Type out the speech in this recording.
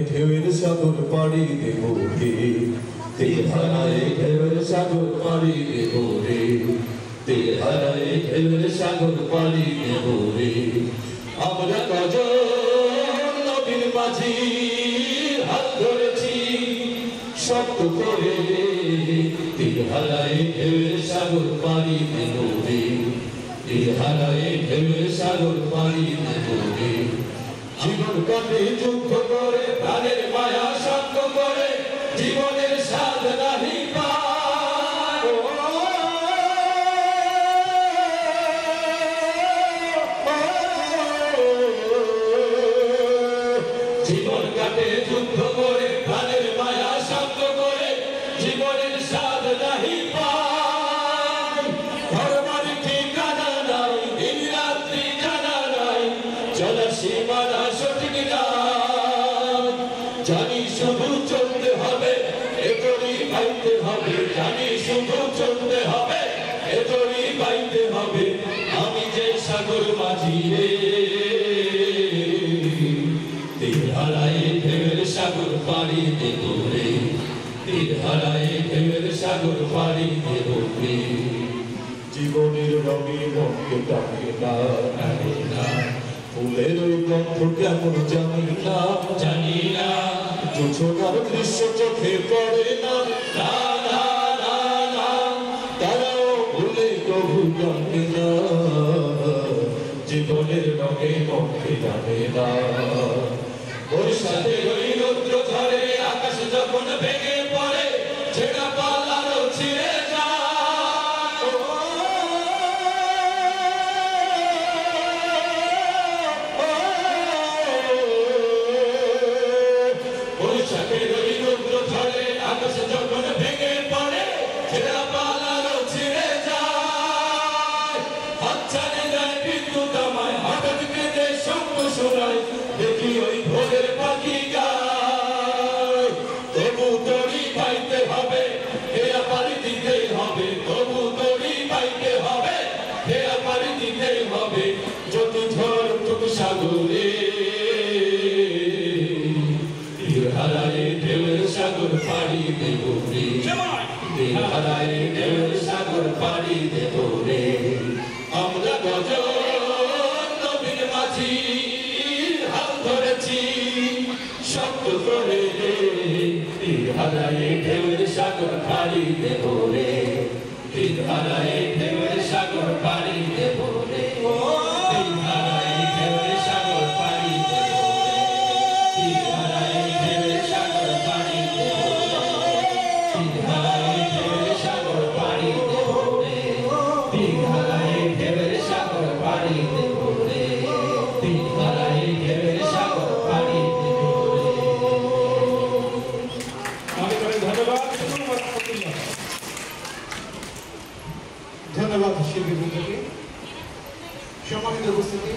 ঢেউয়ের সাগর পাড়ি দেব রে, তেহারায় ঢেউয়ের সাগর পাড়ি দেব রে, তেহারায় ঢেউয়ের সাগর পাড়ি দেব রে। আমরা কজন নবীর মাঝি হাত ধরেছি শক্ত করে, তেহারায় ঢেউয়ের সাগর পাড়ি দেব রে, তেহারায় ঢেউয়ের সাগর পাড়ি দেব রে। জীবন কাটে যুদ্ধ করে, প্রাণের মায়া সঙ্গ করে, জীবনের স্বাদ নাহি পায়। জীবন কাটে যুদ্ধ করে, প্রাণের মায়া সঙ্গ করে, জীবনের স্বাদ নাহি পায়। ধর্মের ঠিকানা নাই, দিন রাত্রি জানা নাই, চলার সীমানা সঠিক নাই। জানি শুধু চলতে হবে, এতরি পাইতে হবে, জানি শুধু চলতে হবে, এতরি পাইতে হবে। আমি যে সাগর মাঝি রে, তেহারায় ঢেউয়ের সাগর পাড়ি দেব রে, তেহারায় ঢেউয়ের সাগর পাড়ি দেব রে। জীবনের রঙে মনকে টানে না, ফুলের ওই গন্ধ কেমন জানি না, জানি না। জোছনার দৃশ্য চোখে পড়ে না, না না না না, তারাও ভুলে কবু জানে না। জীবনের রঙে মনকে টানে না। ওর সাথে ওই রৌদ্র ঝরে, আকাশ যখন ভেঙে পড়ে, ছেঁড়া পালারও ছিঁড়ে যায়। বৈশাখের ওই রৌদ্র ঝরে, আকাশ যখন ভেঙে পড়ে, ছেঁড়া পালারও ছিঁড়ে যায়। হাতছানি দেয় বিদ্যুৎ আমায়, হঠাৎ কেঁদে শঙ্খ শোনায়, দেখি ওই ভোরের পাখি গায়। তবু তরি পাইতে হবে, হেরা পাড়ি দিতেই হবে, তবু তরি পাইতে হবে, হেরা পাড়ি দিতেই হবে। যত ঝড় তত সাগরে, তেহারায় ঢেউয়ের সাগর পাড়ি দেব রে, তেহারায় ঢেউয়ের সাগর পাড়ি দেব রে। আমরা গজন নবীর মাঝি হাত ধরেছি শক্ত করে, তেহারায় ঢেউয়ের সাগর পাড়ি দেব রে, তেহারায় ঢেউয়ের সাগর পাড়ি দেব রে, তেহারায় ঢেউয়ের সাগর পাড়ি দেব রে, তেহারায় ঢেউয়ের সাগর পাড়ি দেব রে, তেহারায় ঢেউয়ের সাগর পাড়ি দেব রে, তেহারায় ঢেউয়ের সাগর পাড়ি দেব রে, তেহারায় ঢেউয়ের সাগর পাড়ি দেব রে। ধন্যবাদ শিল্পী বৃন্দকে। সম্মানিত উপস্থিতি।